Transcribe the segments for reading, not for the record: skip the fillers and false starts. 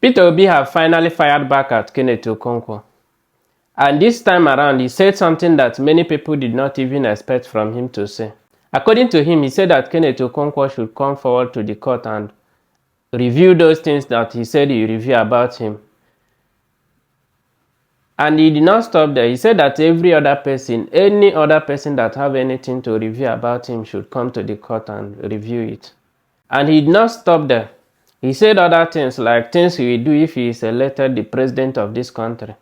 Peter Obi have finally fired back at Kenneth Okonkwo. And this time around, he said something that many people did not even expect from him to say. According to him, he said that Kenneth Okonkwo should come forward to the court and review those things that he said he review about him. And he did not stop there. He said that every other person, any other person that have anything to review about him should come to the court and review it. And he did not stop there. He said other things like things he will do if he is elected the president of this country.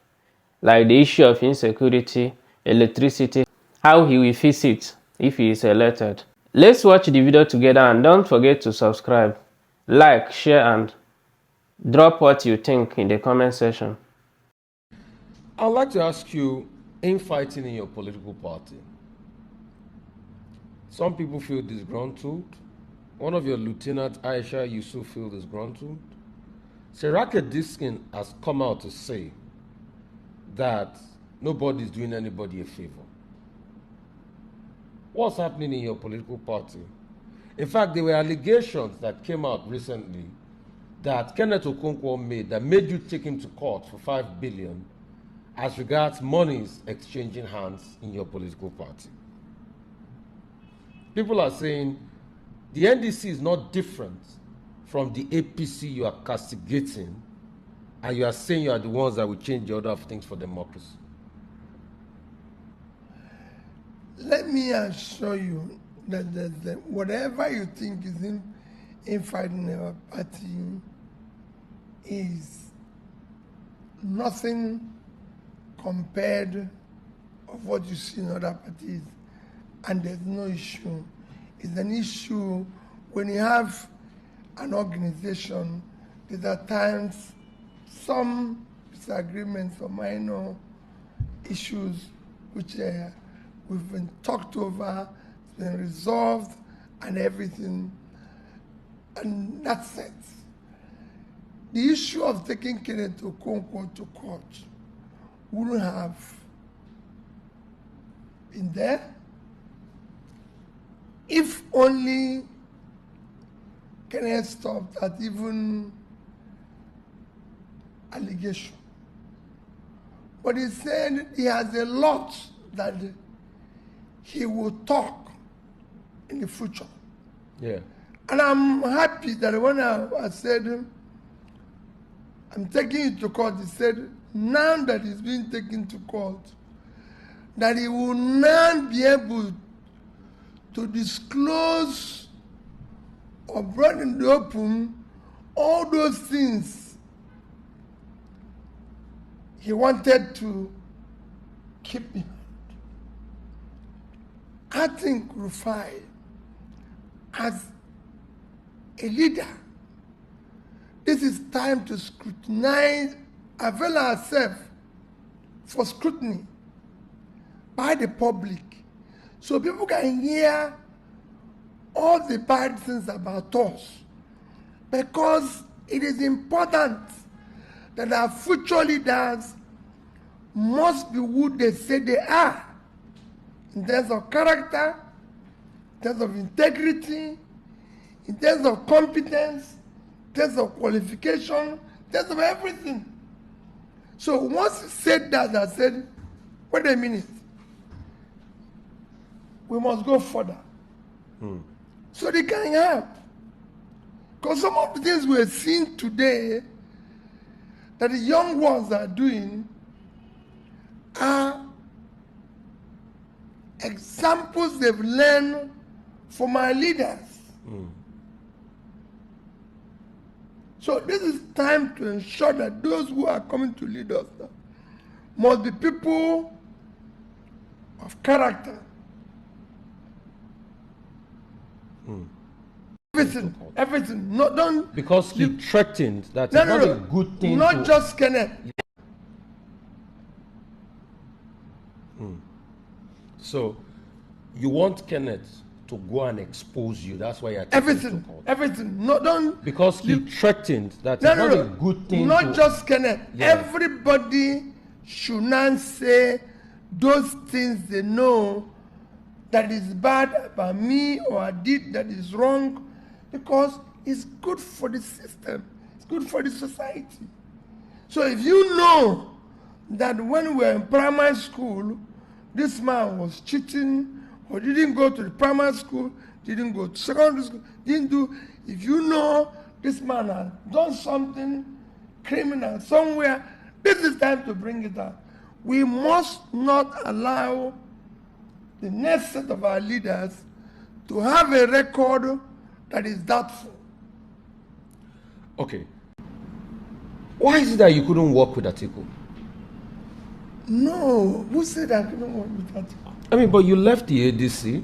Like the issue of insecurity, electricity, how he will fix it if he is elected. Let's watch the video together and don't forget to subscribe, like, share and drop what you think in the comment section. I'd like to ask you, infighting in your political party. Some people feel disgruntled. One of your lieutenant, Aisha Yusuf, feel disgruntled. Serake Diskin has come out to say that nobody is doing anybody a favor. What's happening in your political party? In fact, there were allegations that came out recently that Kenneth Okonkwo made that made you take him to court for $5 billion as regards monies exchanging hands in your political party. People are saying the NDC is not different from the APC you are castigating, and you are saying you are the ones that will change the order of things for democracy. Let me assure you that whatever you think is infighting in our party is nothing compared of what you see in other parties, and there's no issue. It's an issue when you have an organization. There are times some disagreements or minor issues which we've been talked over, it's been resolved and everything, and that's it. The issue of taking Kenneth Okonkwo to court wouldn't have been there if only Kenneth stopped at even allegation. But he said he has a lot that he will talk in the future. Yeah. And I'm happy that when I said, I'm taking it to court, he said, now that he's been taken to court, that he will now be able to disclose or bring in the open all those things he wanted to keep behind. I think Rufai, as a leader, this is time to scrutinize, avail ourselves for scrutiny by the public, so people can hear all the bad things about us, because it is important that our future leaders must be who they say they are, in terms of character, in terms of integrity, in terms of competence, in terms of qualification, in terms of everything. So once he said that, I said, wait a minute, we must go further. So they can help. Because some of the things we're seeing today that the young ones are doing are examples they've learned from our leaders. So this is time to ensure that those who are coming to lead us must be people of character. Everything. No, don't. Because he threatened that it's not a good thing. Not just Kenneth. So, you want Kenneth to go and expose you. That's why you're taking everything. No, don't. Because he threatened that it's not a good thing. Not just Kenneth. Yeah. Everybody should not say those things they know that is bad about me or I did that is wrong, because it's good for the system. It's good for the society. So if you know that when we were in primary school, this man was cheating or didn't go to the primary school, didn't go to secondary school, didn't do, if you know this man has done something criminal somewhere, this is time to bring it out. We must not allow the next set of our leaders to have a record that is doubtful. Okay. Why is it that you couldn't work with Atiku? No, who said I couldn't work with Atiku? I mean, but you left the ADC.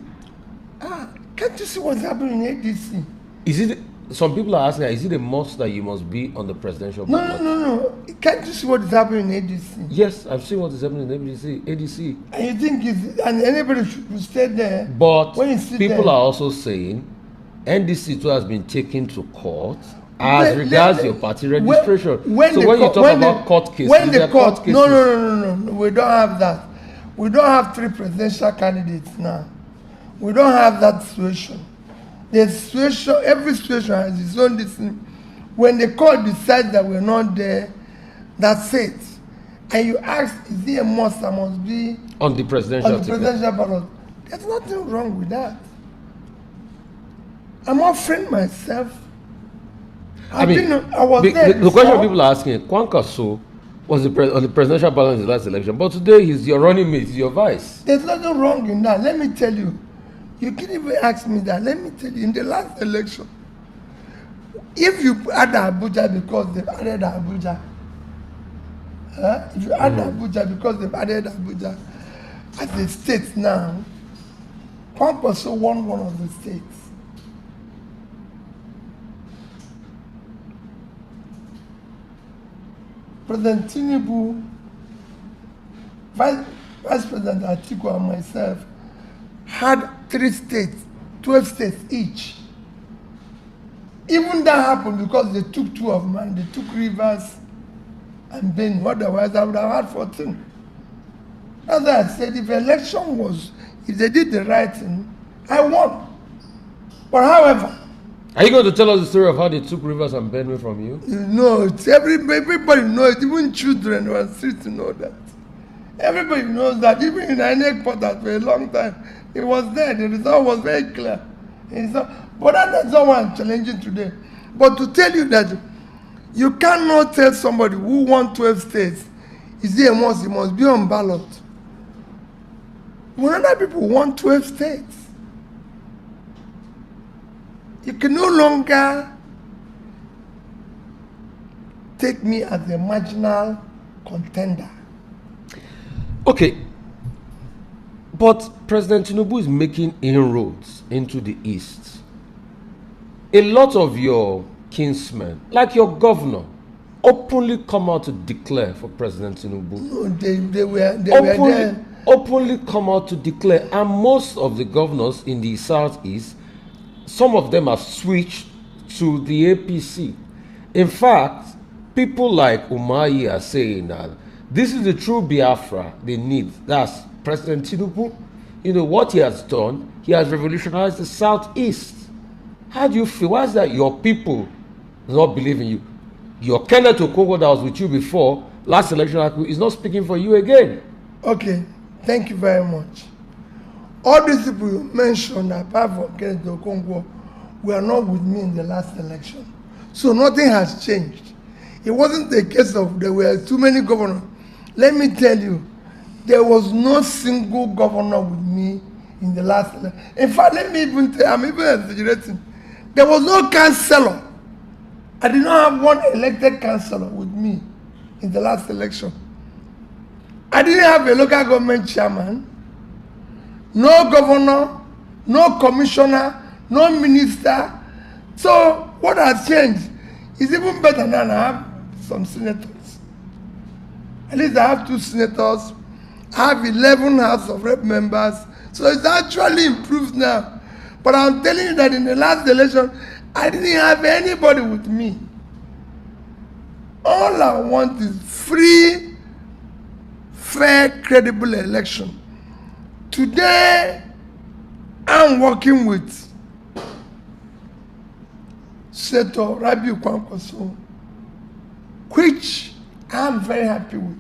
Can't you see what's happening in ADC? Is it? Some people are asking, is it a must that you must be on the presidential ballot? No. Can't you see what is happening in ADC? Yes, I've seen what is happening in ADC. And you think and anybody should stay there? But when you sit people there, are also saying NDC too has been taken to court as regards your party registration. So when you talk about court cases, court cases. No, we don't have that. We don't have 3 presidential candidates now. We don't have that situation. The situation, every situation has its own decision. When the court decides that we're not there, that's it. And you ask, is it a must? I must be on the presidential ballot. There's nothing wrong with that. I'm offering myself. I was there. The question people are asking, Kwankwaso was on the presidential ballot in the last election, but today he's your running mate, he's your vice. There's nothing wrong in that. Let me tell you. You can't even ask me that. Let me tell you, in the last election, if you add Abuja because they've added Abuja, if you add Abuja because they've added Abuja, as a state now, Kwankwaso won one of the states. President Tinubu, Vice President Atiku and myself had 3 states, 12 states each. Even that happened because they took 2 of mine. They took Rivers and Benue. Otherwise, I would have had 14. As I said, if they did the right thing, I won. But however, are you going to tell us the story of how they took Rivers and Benue from you? No, it's everybody knows. Even children were street to know that. Everybody knows that. Even in INEC portal for a long time, it was there. The result was very clear. But that's not what I'm challenging today. But to tell you that you cannot tell somebody who won 12 states, is there a must? He must be on ballot. When other people want 12 states, you can no longer take me as a marginal contender. Okay, but President Tinubu is making inroads into the East. A lot of your kinsmen, like your governor, openly come out to declare for President Tinubu. No, they were there. Openly come out to declare, and most of the governors in the Southeast, some of them have switched to the APC. In fact, people like Umahi are saying that this is the true Biafra they need. That's President Tinubu. You know what he has done? He has revolutionized the Southeast. How do you feel? Why is that your people do not believe in you? Your Kenneth Okonkwo that was with you before, last election, is not speaking for you again. Okay, thank you very much. All these people you mentioned, apart from Kenneth Okonkwo, were not with me in the last election. So nothing has changed. It wasn't a case of there were too many governors. Let me tell you, there was no single governor with me in the last election. In fact, let me even tell you, I'm even exaggerating. There was no councillor. I did not have one elected councillor with me in the last election. I didn't have a local government chairman, no governor, no commissioner, no minister. So what has changed is even better now. I have some senators. At least I have 2 senators. I have 11 House of Rep members. So it's actually improved now. But I'm telling you that in the last election, I didn't have anybody with me. All I want is free, fair, credible election. Today, I'm working with Senator Rabiu Kwankwaso which I'm very happy with.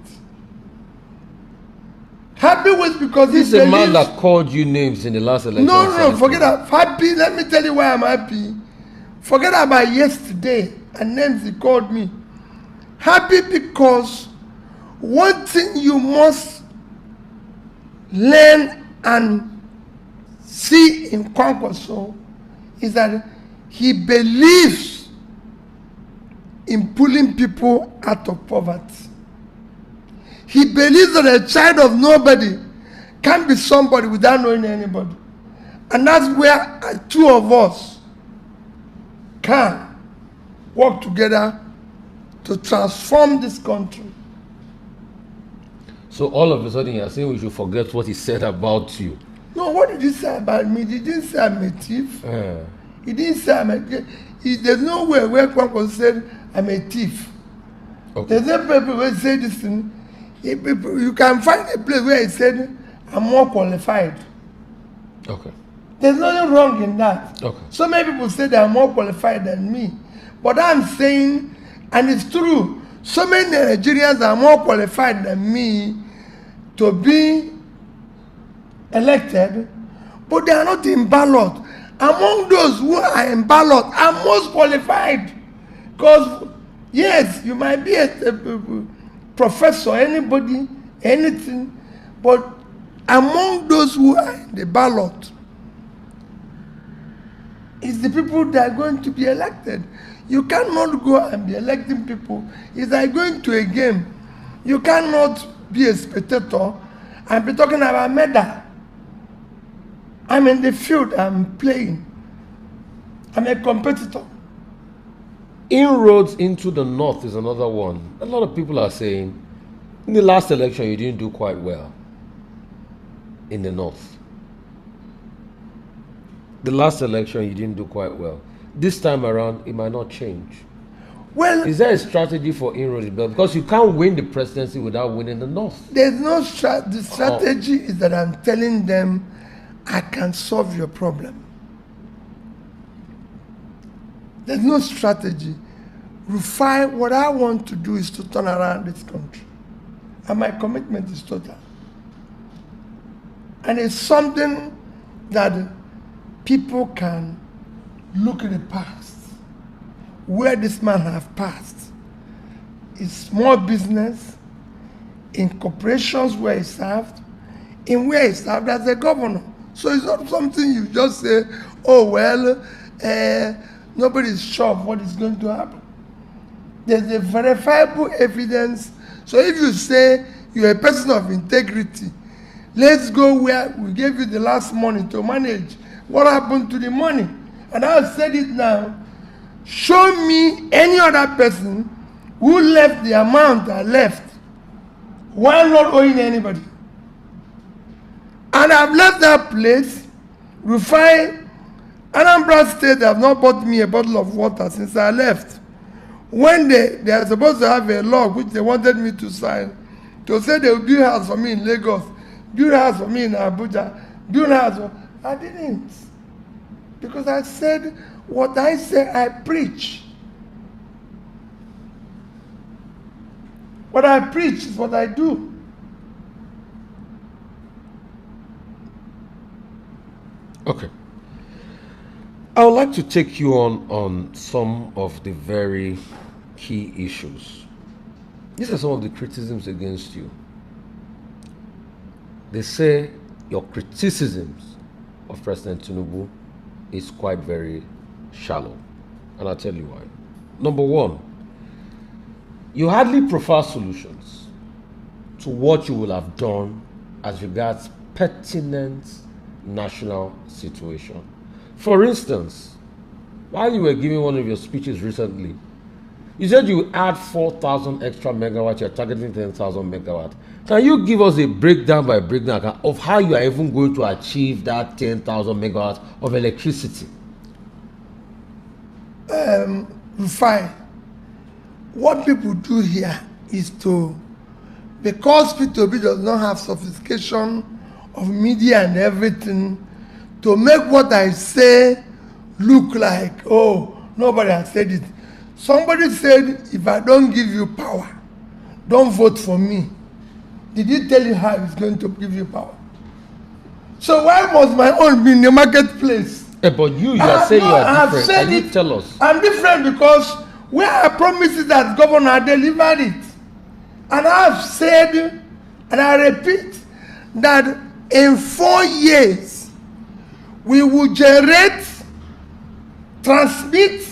Happy with because He's a man that called you names in the last election. No, forget that. Happy, let me tell you why I'm happy. Forget about yesterday and names he called me. Happy because one thing you must learn and see in Okonkwo is that he believes in pulling people out of poverty. He believes that a child of nobody can be somebody without knowing anybody. And that's where two of us can work together to transform this country. So all of a sudden you're saying we should forget what he said about you. No, what did he say about me? He didn't say I'm a thief. He didn't say I'm a thief. There's no way where Okonkwo said I'm a thief. Okay. There's no people who say this thing. You can find a place where he said I'm more qualified. Okay. There's nothing wrong in that. Okay. So many people say they are more qualified than me. But I'm saying, and it's true, so many Nigerians are more qualified than me to be elected, but they are not in ballot. Among those who are in ballot are most qualified. Because, yes, you might be a professor, anybody, anything, but among those who are in the ballot is the people that are going to be elected. You cannot go and be electing people. It's like going to a game. You cannot be a spectator and be talking about medal. I'm in the field, I'm playing. I'm a competitor. Inroads into the north is another one. A lot of people are saying, in the last election, you didn't do quite well in the north. The last election, you didn't do quite well. This time around, it might not change. Well, is there a strategy for inroads? Because you can't win the presidency without winning the north. There's no the strategy is that I'm telling them, I can solve your problem. There's no strategy. Rufai, what I want to do is to turn around this country. And my commitment is total. And it's something that people can look at the past, where this man has passed. In small business, in corporations where he served, in where he served as a governor. So it's not something you just say, oh, well, nobody's sure of what is going to happen. There's a verifiable evidence. So if you say you're a person of integrity, let's go where we gave you the last money to manage. What happened to the money? And I'll say it now. Show me any other person who left the amount that left while not owing anybody. And I've left that place. Rufai, Anambra State have not bought me a bottle of water since I left. When they are supposed to have a law which they wanted me to sign, to say they will build a house for me in Lagos, build a house for me in Abuja, build a house for... I didn't. Because I said, what I say, I preach. What I preach is what I do. Okay. I would like to take you on some of the very key issues. These are some of the criticisms against you. They say your criticisms of President Tinubu is quite very shallow. And I'll tell you why. Number one, you hardly prefer solutions to what you will have done as regards pertinent national situation. For instance, while you were giving one of your speeches recently, you said you add 4,000 extra megawatts, you're targeting 10,000 megawatts. Can you give us a breakdown by breakdown of how you are even going to achieve that 10,000 megawatts of electricity? Rufai, what people do here is to, because P2B does not have sophistication of media and everything, to make what I say look like, oh, nobody has said it, Somebody said, if I don't give you power, don't vote for me. Did he tell you how he's going to give you power? So why must my own be in the marketplace? But you are saying you are different. Said Can you tell us? I'm different because where I promised it as governor, I delivered it. And I've said, and I repeat, that in 4 years, we will generate, transmit,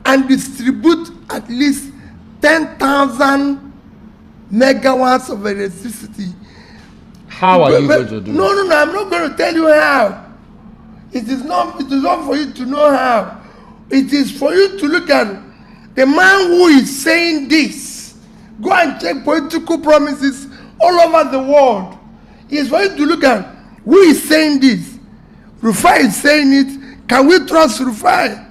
and distribute at least 10,000 megawatts of electricity. How are you going to do it? No, I'm not going to tell you how. It is not for you to know how. It is for you to look at the man who is saying this. Go and check political promises all over the world. It is for you to look at who is saying this. Rufai is saying it. Can we trust Rufai?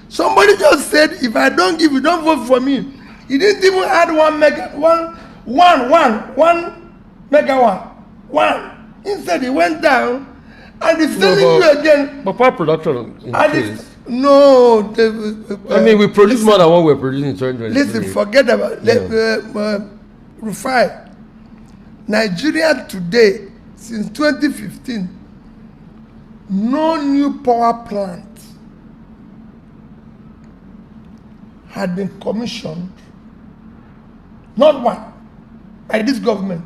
Somebody just said, if I don't give you, don't vote for me. He didn't even add 1 megawatt. One. Instead, he went down and he's telling you again. But power production increased. No. I mean, we produce more than what we're producing in 2023. Listen, forget about it. Rufai. Nigeria today, since 2015, no new power plant had been commissioned. Not one. By this government.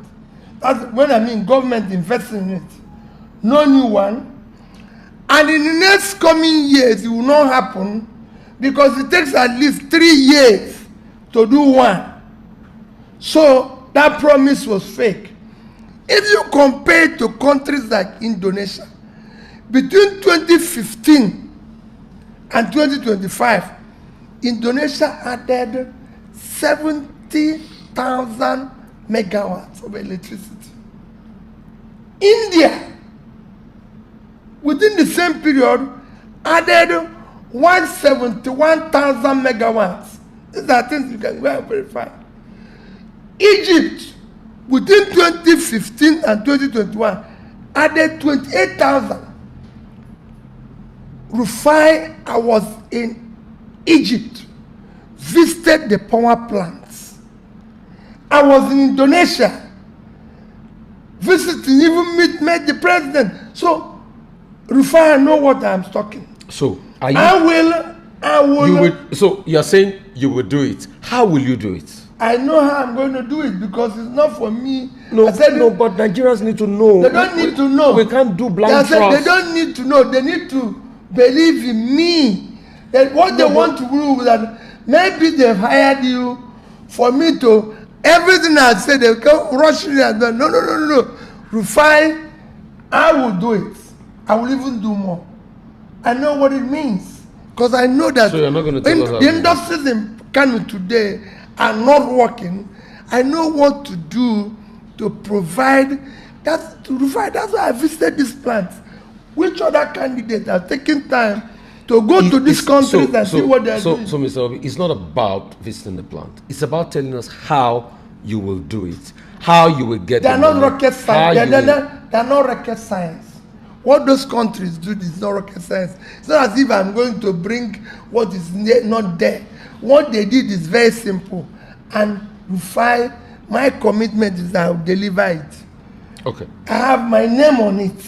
That's when I mean government investing in it. No new one. And in the next coming years, it will not happen because it takes at least 3 years to do one. So that promise was fake. If you compare to countries like Indonesia, between 2015 and 2025, Indonesia added 70,000 megawatts of electricity. India, within the same period, added 171,000 megawatts. These are things you can go and verify. Egypt, within 2015 and 2021, added 28,000. Rufai, I was in Egypt, visited the power plants. I was in Indonesia, visiting, even met the president. So, Rufai, I know what I'm talking. So, are you? I will. You will. So, you're saying you will do it. How will you do it? I know how I'm going to do it because it's not for me. No, I said, no, but Nigerians need to know. They don't need to know. We can't do blind trust. They don't need to know. They need to believe in me. That what they want to do is that maybe they've hired you for me to, everything I said, they come rushing and no. Rufai, I will do it. I will even do more. I know what it means. Because I know that so you're not going to tell us the industries in Kano today are not working. I know what to do to provide that to Rufai. That's why I visited these plants. Which other candidates are taking time to go to these countries and see what they're doing? So, Mr. Obi, it's not about visiting the plant. It's about telling us how you will do it, how you will get. They're not rocket science. They're not rocket science. What those countries do is not rocket science. It's not as if I'm going to bring what is not there. What they did is very simple. And Rufai, my commitment is that I will deliver it. Okay. I have my name on it.